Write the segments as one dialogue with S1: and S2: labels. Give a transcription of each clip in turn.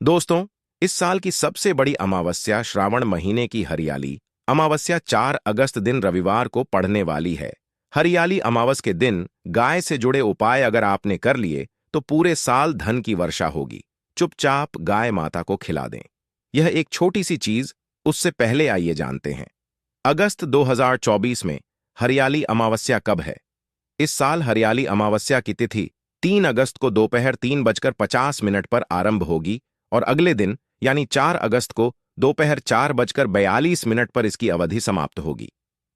S1: दोस्तों, इस साल की सबसे बड़ी अमावस्या श्रावण महीने की हरियाली अमावस्या 4 अगस्त दिन रविवार को पड़ने वाली है। हरियाली अमावस के दिन गाय से जुड़े उपाय अगर आपने कर लिए तो पूरे साल धन की वर्षा होगी। चुपचाप गाय माता को खिला दें। यह एक छोटी सी चीज, उससे पहले आइए जानते हैं अगस्त 2024 में हरियाली अमावस्या कब है। इस साल हरियाली अमावस्या की तिथि 3 अगस्त को दोपहर 3:50 पर आरंभ होगी और अगले दिन यानी 4 अगस्त को दोपहर 4:42 पर इसकी अवधि समाप्त होगी।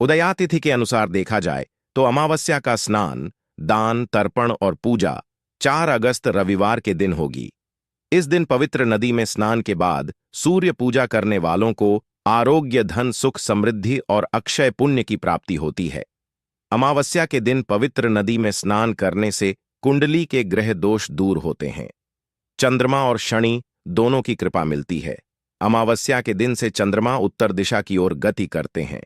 S1: उदयातिथि के अनुसार देखा जाए तो अमावस्या का स्नान, दान, तर्पण और पूजा 4 अगस्त रविवार के दिन होगी। इस दिन पवित्र नदी में स्नान के बाद सूर्य पूजा करने वालों को आरोग्य, धन, सुख, समृद्धि और अक्षय पुण्य की प्राप्ति होती है। अमावस्या के दिन पवित्र नदी में स्नान करने से कुंडली के ग्रह दोष दूर होते हैं। चंद्रमा और शनि दोनों की कृपा मिलती है। अमावस्या के दिन से चंद्रमा उत्तर दिशा की ओर गति करते हैं।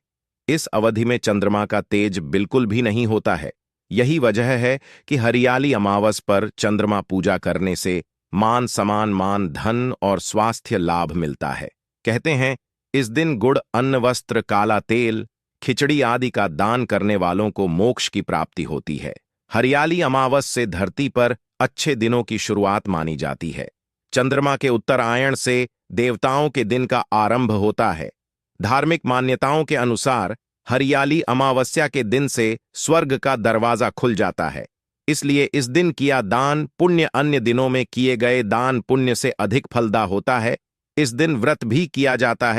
S1: इस अवधि में चंद्रमा का तेज बिल्कुल भी नहीं होता है। यही वजह है कि हरियाली अमावस पर चंद्रमा पूजा करने से मान सम्मान, मान, धन और स्वास्थ्य लाभ मिलता है। कहते हैं इस दिन गुड़, अन्न, वस्त्र, काला तेल, खिचड़ी आदि का दान करने वालों को मोक्ष की प्राप्ति होती है। हरियाली अमावस से धरती पर अच्छे दिनों की शुरुआत मानी जाती है। चंद्रमा के उत्तरायण से देवताओं के दिन का आरंभ होता है। धार्मिक मान्यताओं के अनुसार हरियाली अमावस्या के दिन से स्वर्ग का दरवाजा खुल जाता है। इसलिए इस दिन किया दान पुण्य अन्य दिनों में किए गए दान पुण्य से अधिक फलदा होता है। इस दिन व्रत भी किया जाता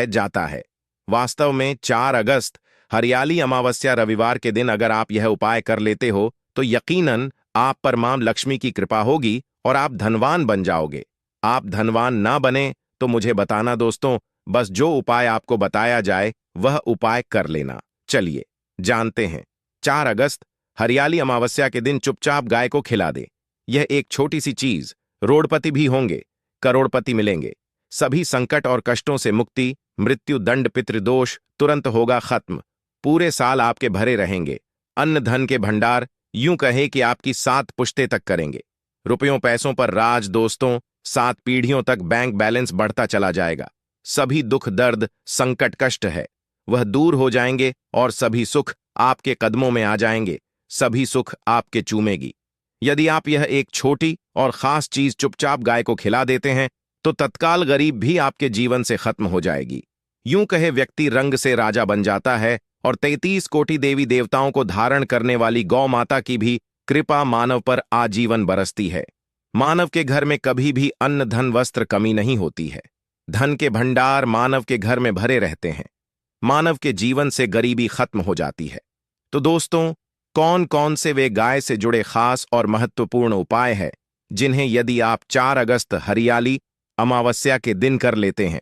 S1: है। वास्तव में 4 अगस्त हरियाली अमावस्या रविवार के दिन अगर आप यह उपाय कर लेते हो तो यकीनन आप पर मां लक्ष्मी की कृपा होगी और आप धनवान बन जाओगे। आप धनवान ना बने तो मुझे बताना दोस्तों, बस जो उपाय आपको बताया जाए वह उपाय कर लेना। चलिए जानते हैं। 4 अगस्त हरियाली अमावस्या के दिन चुपचाप गाय को खिला दे। यह एक छोटी सी चीज, रोड़पति भी होंगे, करोड़पति मिलेंगे। सभी संकट और कष्टों से मुक्ति, मृत्यु, दंड, पितृदोष तुरंत होगा खत्म। पूरे साल आपके भरे रहेंगे। अन्न धन के भंडार यूं कहे कि आपकी 7 पुश्ते तक करेंगे। रुपयों पैसों पर राज दोस्तों, 7 पीढ़ियों तक बैंक बैलेंस बढ़ता चला जाएगा। सभी दुख, दर्द, संकट, कष्ट है वह दूर हो जाएंगे और सभी सुख आपके कदमों में आ जाएंगे। सभी सुख आपके चूमेगी। यदि आप यह एक छोटी और खास चीज चुपचाप गाय को खिला देते हैं तो तत्काल गरीब भी आपके जीवन से खत्म हो जाएगी। यूं कहे व्यक्ति रंग से राजा बन जाता है और 33 कोटि देवी देवताओं को धारण करने वाली गौ माता की भी कृपा मानव पर आजीवन बरसती है। मानव के घर में कभी भी अन्न, धन, वस्त्र कमी नहीं होती है। धन के भंडार मानव के घर में भरे रहते हैं। मानव के जीवन से गरीबी खत्म हो जाती है। तो दोस्तों, कौन कौन से वे गाय से जुड़े खास और महत्वपूर्ण उपाय हैं जिन्हें यदि आप 4 अगस्त हरियाली अमावस्या के दिन कर लेते हैं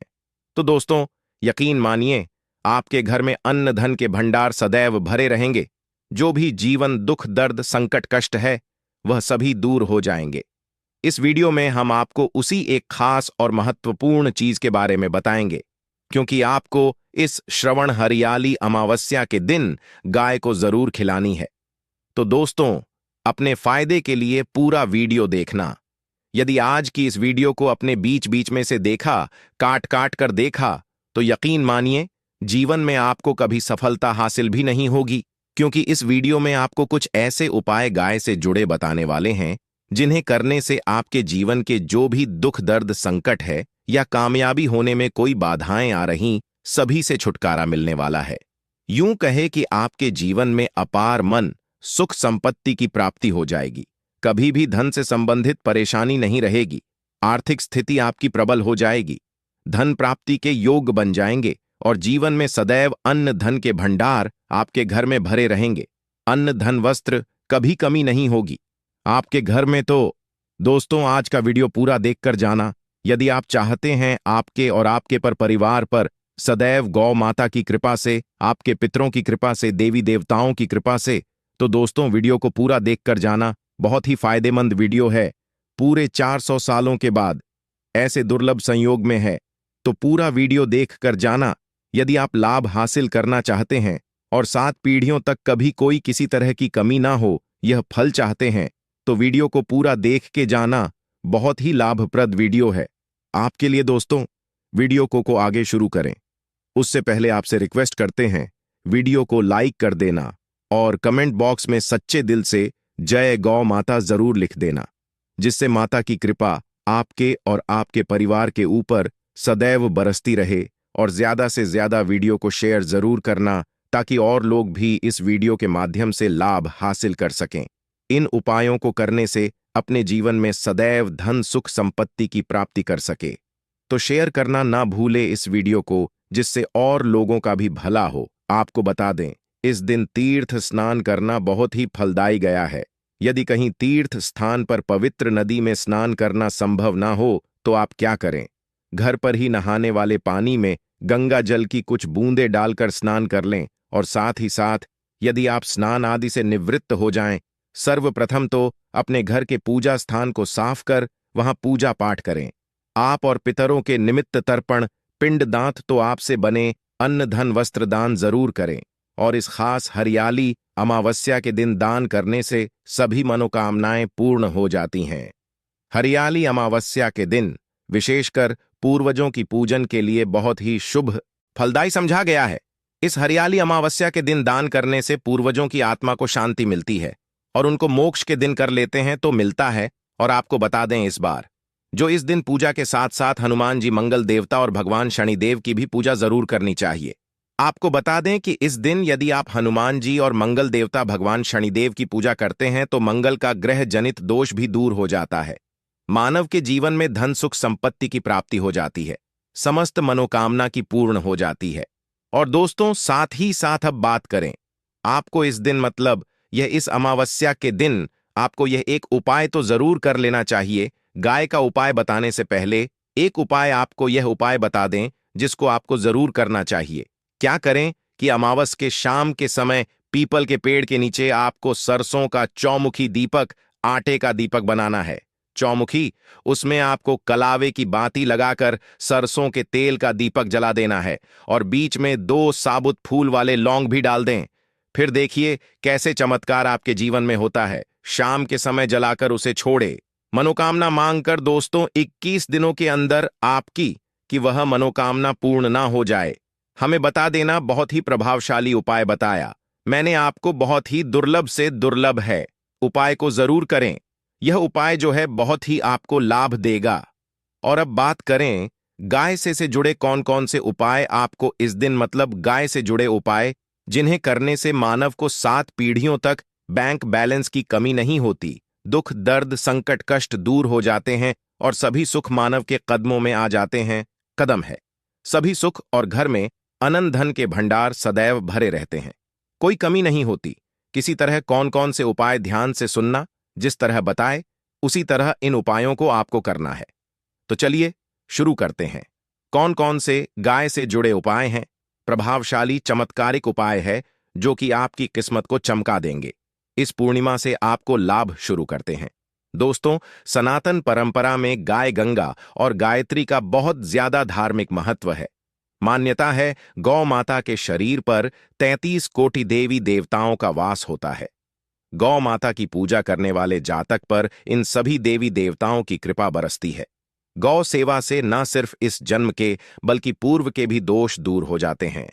S1: तो दोस्तों यकीन मानिए आपके घर में अन्न धन के भंडार सदैव भरे रहेंगे। जो भी जीवन दुख, दर्द, संकट, कष्ट है वह सभी दूर हो जाएंगे। इस वीडियो में हम आपको उसी एक खास और महत्वपूर्ण चीज के बारे में बताएंगे, क्योंकि आपको इस श्रवण हरियाली अमावस्या के दिन गाय को जरूर खिलानी है। तो दोस्तों, अपने फायदे के लिए पूरा वीडियो देखना। यदि आज की इस वीडियो को अपने बीच बीच में से देखा, काट काट कर देखा, तो यकीन मानिए जीवन में आपको कभी सफलता हासिल भी नहीं होगी, क्योंकि इस वीडियो में आपको कुछ ऐसे उपाय गाय से जुड़े बताने वाले हैं जिन्हें करने से आपके जीवन के जो भी दुख, दर्द, संकट है या कामयाबी होने में कोई बाधाएं आ रही, सभी से छुटकारा मिलने वाला है। यूं कहे कि आपके जीवन में अपार मन, सुख, संपत्ति की प्राप्ति हो जाएगी। कभी भी धन से संबंधित परेशानी नहीं रहेगी। आर्थिक स्थिति आपकी प्रबल हो जाएगी। धन प्राप्ति के योग बन जाएंगे और जीवन में सदैव अन्न धन के भंडार आपके घर में भरे रहेंगे। अन्न धन वस्त्र कभी कमी नहीं होगी आपके घर में। तो दोस्तों, आज का वीडियो पूरा देखकर जाना। यदि आप चाहते हैं आपके और आपके परिवार पर सदैव गौ माता की कृपा से, आपके पितरों की कृपा से, देवी देवताओं की कृपा से, तो दोस्तों वीडियो को पूरा देखकर जाना। बहुत ही फायदेमंद वीडियो है। पूरे 400 सालों के बाद ऐसे दुर्लभ संयोग में है, तो पूरा वीडियो देख कर जाना। यदि आप लाभ हासिल करना चाहते हैं और 7 पीढ़ियों तक कभी कोई किसी तरह की कमी ना हो, यह फल चाहते हैं, तो वीडियो को पूरा देख के जाना। बहुत ही लाभप्रद वीडियो है। आपके लिए दोस्तों, वीडियो को आगे शुरू करें उससे पहले आपसे रिक्वेस्ट करते हैं वीडियो को लाइक कर देना और कमेंट बॉक्स में सच्चे दिल से जय गौ माता जरूर लिख देना, जिससे माता की कृपा आपके और आपके परिवार के ऊपर सदैव बरसती रहे। और ज्यादा से ज्यादा वीडियो को शेयर जरूर करना ताकि और लोग भी इस वीडियो के माध्यम से लाभ हासिल कर सकें। इन उपायों को करने से अपने जीवन में सदैव धन सुख संपत्ति की प्राप्ति कर सके। तो शेयर करना ना भूले इस वीडियो को, जिससे और लोगों का भी भला हो। आपको बता दें, इस दिन तीर्थ स्नान करना बहुत ही फलदायी गया है। यदि कहीं तीर्थ स्थान पर पवित्र नदी में स्नान करना संभव ना हो तो आप क्या करें, घर पर ही नहाने वाले पानी में गंगा जल की कुछ बूंदें डालकर स्नान कर लें। और साथ ही साथ यदि आप स्नान आदि से निवृत्त हो जाएं, सर्वप्रथम तो अपने घर के पूजा स्थान को साफ कर वहां पूजा पाठ करें। आप और पितरों के निमित्त तर्पण पिंडदान तो आपसे बने अन्न धन वस्त्र दान जरूर करें। और इस खास हरियाली अमावस्या के दिन दान करने से सभी मनोकामनाएं पूर्ण हो जाती हैं। हरियाली अमावस्या के दिन विशेषकर पूर्वजों की पूजन के लिए बहुत ही शुभ फलदायी समझा गया है। इस हरियाली अमावस्या के दिन दान करने से पूर्वजों की आत्मा को शांति मिलती है और उनको मोक्ष के दिन कर लेते हैं तो मिलता है। और आपको बता दें, इस बार जो इस दिन पूजा के साथ साथ हनुमान जी मंगल देवता और भगवान शनिदेव की भी पूजा जरूर करनी चाहिए। आपको बता दें कि इस दिन यदि आप हनुमान जी और मंगल देवता भगवान शनिदेव की पूजा करते हैं तो मंगल का ग्रह जनित दोष भी दूर हो जाता है। मानव के जीवन में धन सुख संपत्ति की प्राप्ति हो जाती है, समस्त मनोकामना की पूर्ण हो जाती है। और दोस्तों, साथ ही साथ अब बात करें, आपको इस दिन मतलब यह इस अमावस्या के दिन आपको यह एक उपाय तो जरूर कर लेना चाहिए। गाय का उपाय बताने से पहले एक उपाय आपको यह उपाय बता दें जिसको आपको जरूर करना चाहिए। क्या करें कि अमावस के शाम के समय पीपल के पेड़ के नीचे आपको सरसों का चौमुखी दीपक, आटे का दीपक बनाना है। चौमुखी, उसमें आपको कलावे की बाती लगाकर सरसों के तेल का दीपक जला देना है और बीच में 2 साबुत फूल वाले लौंग भी डाल दें। फिर देखिए कैसे चमत्कार आपके जीवन में होता है। शाम के समय जलाकर उसे छोड़े, मनोकामना मांगकर दोस्तों 21 दिनों के अंदर आपकी कि वह मनोकामना पूर्ण ना हो जाए। हमें बता देना, बहुत ही प्रभावशाली उपाय बताया मैंने आपको, बहुत ही दुर्लभ से दुर्लभ है। उपाय को जरूर करें, यह उपाय जो है बहुत ही आपको लाभ देगा। और अब बात करें गाय से जुड़े कौन कौन से उपाय आपको इस दिन मतलब गाय से जुड़े उपाय जिन्हें करने से मानव को 7 पीढ़ियों तक बैंक बैलेंस की कमी नहीं होती, दुख दर्द संकट कष्ट दूर हो जाते हैं और सभी सुख मानव के कदमों में आ जाते हैं। कदम है सभी सुख और घर में अनंत धन के भंडार सदैव भरे रहते हैं, कोई कमी नहीं होती। किसी तरह कौन कौन से उपाय ध्यान से सुनना, जिस तरह बताए उसी तरह इन उपायों को आपको करना है। तो चलिए शुरू करते हैं। कौन कौन से गाय से जुड़े उपाय हैं? प्रभावशाली चमत्कारिक उपाय है जो कि आपकी किस्मत को चमका देंगे। इस पूर्णिमा से आपको लाभ शुरू करते हैं। दोस्तों, सनातन परंपरा में गाय गंगा और गायत्री का बहुत ज्यादा धार्मिक महत्व है। मान्यता है गौ माता के शरीर पर 33 कोटि देवी देवताओं का वास होता है। गौ माता की पूजा करने वाले जातक पर इन सभी देवी देवताओं की कृपा बरसती है। गौ सेवा से न सिर्फ इस जन्म के बल्कि पूर्व के भी दोष दूर हो जाते हैं।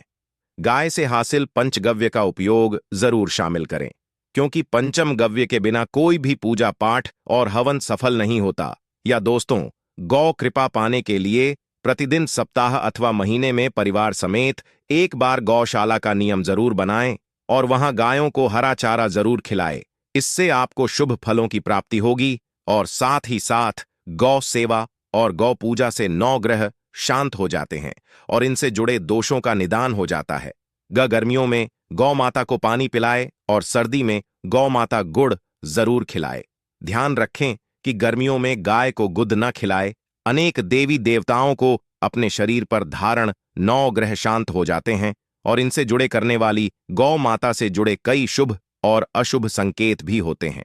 S1: गाय से हासिल पंचगव्य का उपयोग जरूर शामिल करें, क्योंकि पंचम गव्य के बिना कोई भी पूजा पाठ और हवन सफल नहीं होता। या दोस्तों, गौ कृपा पाने के लिए प्रतिदिन सप्ताह अथवा महीने में परिवार समेत एक बार गौशाला का नियम जरूर बनाएं और वहां गायों को हरा चारा जरूर खिलाएं। इससे आपको शुभ फलों की प्राप्ति होगी और साथ ही साथ गौ सेवा और गौ पूजा से 9 ग्रह शांत हो जाते हैं और इनसे जुड़े दोषों का निदान हो जाता है। गर्मियों में गौ माता को पानी पिलाए और सर्दी में गौ माता गुड़ जरूर खिलाए। ध्यान रखें कि गर्मियों में गाय को गुद न खिलाए। अनेक देवी देवताओं को अपने शरीर पर धारण 9 ग्रह शांत हो जाते हैं और इनसे जुड़े करने वाली गौ माता से जुड़े कई शुभ और अशुभ संकेत भी होते हैं।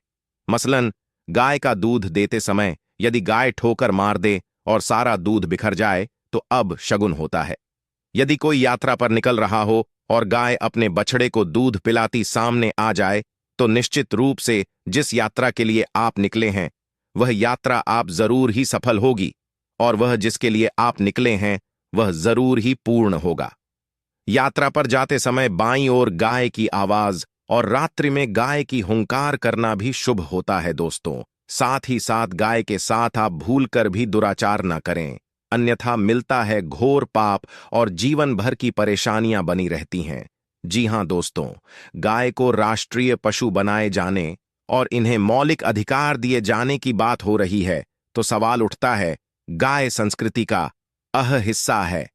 S1: मसलन, गाय का दूध देते समय यदि गाय ठोकर मार दे और सारा दूध बिखर जाए तो अब शगुन होता है। यदि कोई यात्रा पर निकल रहा हो और गाय अपने बछड़े को दूध पिलाती सामने आ जाए तो निश्चित रूप से जिस यात्रा के लिए आप निकले हैं वह यात्रा आप जरूर ही सफल होगी और वह जिसके लिए आप निकले हैं वह जरूर ही पूर्ण होगा। यात्रा पर जाते समय बाईं ओर गाय की आवाज और रात्रि में गाय की हुंकार करना भी शुभ होता है दोस्तों। साथ ही साथ गाय के साथ आप भूलकर भी दुराचार न करें, अन्यथा मिलता है घोर पाप और जीवन भर की परेशानियां बनी रहती हैं। जी हां दोस्तों, गाय को राष्ट्रीय पशु बनाए जाने और इन्हें मौलिक अधिकार दिए जाने की बात हो रही है तो सवाल उठता है, गाय संस्कृति का हिस्सा है,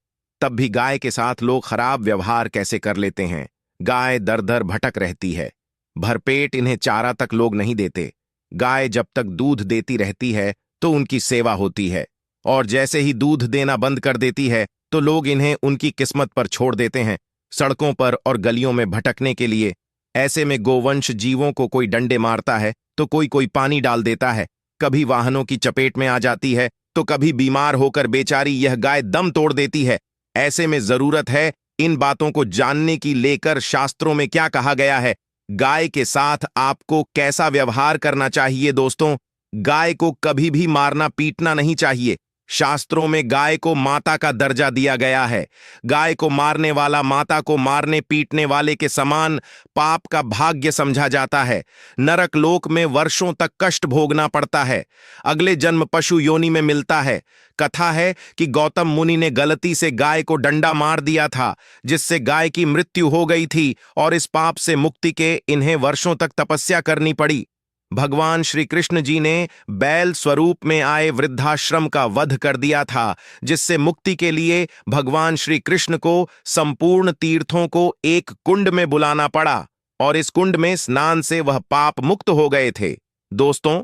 S1: तब भी गाय के साथ लोग खराब व्यवहार कैसे कर लेते हैं। गाय दर दर भटक रहती है, भरपेट इन्हें चारा तक लोग नहीं देते। गाय जब तक दूध देती रहती है तो उनकी सेवा होती है, और जैसे ही दूध देना बंद कर देती है तो लोग इन्हें उनकी किस्मत पर छोड़ देते हैं, सड़कों पर और गलियों में भटकने के लिए। ऐसे में गोवंश जीवों को कोई डंडे मारता है तो कोई कोई पानी डाल देता है, कभी वाहनों की चपेट में आ जाती है तो कभी बीमार होकर बेचारी यह गाय दम तोड़ देती है। ऐसे में जरूरत है इन बातों को जानने की, लेकर शास्त्रों में क्या कहा गया है, गाय के साथ आपको कैसा व्यवहार करना चाहिए। दोस्तों, गाय को कभी भी मारना पीटना नहीं चाहिए। शास्त्रों में गाय को माता का दर्जा दिया गया है। गाय को मारने वाला माता को मारने पीटने वाले के समान पाप का भाग्य समझा जाता है। नरक लोक में वर्षों तक कष्ट भोगना पड़ता है। अगले जन्म पशु योनि में मिलता है। कथा है कि गौतम मुनि ने गलती से गाय को डंडा मार दिया था, जिससे गाय की मृत्यु हो गई थी, और इस पाप से मुक्ति के इन्हें वर्षों तक तपस्या करनी पड़ी। भगवान श्री कृष्ण जी ने बैल स्वरूप में आए वृद्धाश्रम का वध कर दिया था, जिससे मुक्ति के लिए भगवान श्री कृष्ण को संपूर्ण तीर्थों को एक कुंड में बुलाना पड़ा, और इस कुंड में स्नान से वह पाप मुक्त हो गए थे। दोस्तों,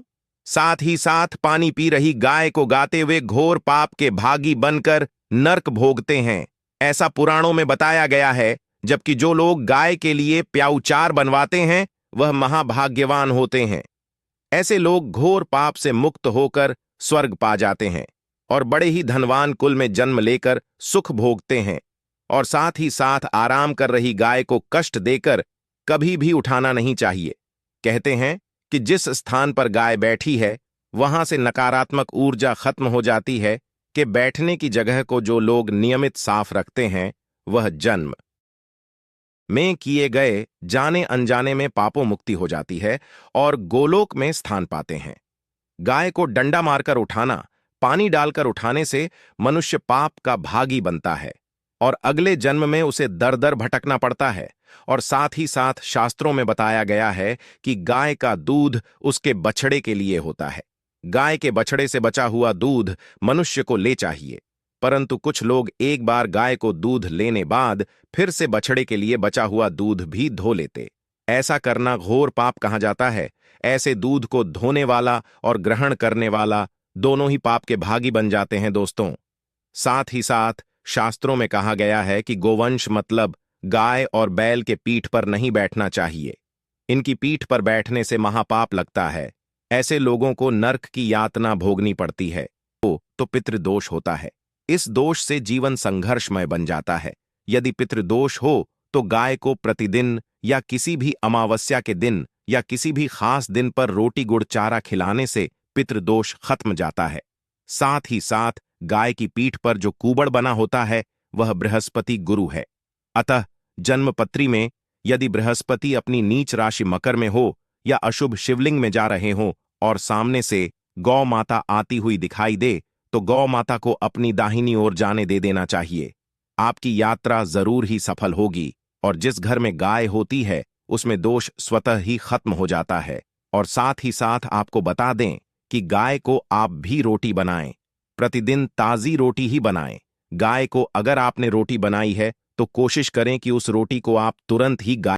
S1: साथ ही साथ पानी पी रही गाय को गाते हुए घोर पाप के भागी बनकर नरक भोगते हैं, ऐसा पुराणों में बताया गया है। जबकि जो लोग गाय के लिए प्याऊचार बनवाते हैं वह महाभाग्यवान होते हैं। ऐसे लोग घोर पाप से मुक्त होकर स्वर्ग पा जाते हैं और बड़े ही धनवान कुल में जन्म लेकर सुख भोगते हैं। और साथ ही साथ आराम कर रही गाय को कष्ट देकर कभी भी उठाना नहीं चाहिए। कहते हैं कि जिस स्थान पर गाय बैठी है वहां से नकारात्मक ऊर्जा खत्म हो जाती है, कि बैठने की जगह को जो लोग नियमित साफ रखते हैं वह जन्म में किए गए जाने अनजाने में पापों मुक्ति हो जाती है और गोलोक में स्थान पाते हैं। गाय को डंडा मारकर उठाना, पानी डालकर उठाने से मनुष्य पाप का भागी बनता है और अगले जन्म में उसे दर दर भटकना पड़ता है। और साथ ही साथ शास्त्रों में बताया गया है कि गाय का दूध उसके बछड़े के लिए होता है। गाय के बछड़े से बचा हुआ दूध मनुष्य को ले चाहिए, परंतु कुछ लोग एक बार गाय को दूध लेने बाद फिर से बछड़े के लिए बचा हुआ दूध भी धो लेते। ऐसा करना घोर पाप कहा जाता है। ऐसे दूध को धोने वाला और ग्रहण करने वाला दोनों ही पाप के भागी बन जाते हैं। दोस्तों, साथ ही साथ शास्त्रों में कहा गया है कि गोवंश मतलब गाय और बैल के पीठ पर नहीं बैठना चाहिए। इनकी पीठ पर बैठने से महापाप लगता है। ऐसे लोगों को नरक की यातना भोगनी पड़ती है। तो पितृदोष होता है। इस दोष से जीवन संघर्षमय बन जाता है। यदि पितृदोष हो तो गाय को प्रतिदिन या किसी भी अमावस्या के दिन या किसी भी खास दिन पर रोटी गुड़ चारा खिलाने से पितृदोष खत्म जाता है। साथ ही साथ गाय की पीठ पर जो कूबड़ बना होता है वह बृहस्पति गुरु है। अतः जन्मपत्री में यदि बृहस्पति अपनी नीच राशि मकर में हो या अशुभ शिवलिंग में जा रहे हो और सामने से गौ माता आती हुई दिखाई दे तो गौ माता को अपनी दाहिनी ओर जाने दे देना चाहिए। आपकी यात्रा जरूर ही सफल होगी और जिस घर में गाय होती है उसमें दोष स्वतः ही खत्म हो जाता है। और साथ ही साथ आपको बता दें कि गाय को आप भी रोटी बनाएं, प्रतिदिन ताजी रोटी ही बनाएं। गाय को अगर आपने रोटी बनाई है तो कोशिश करें कि उस रोटी को आप तुरंत ही गाय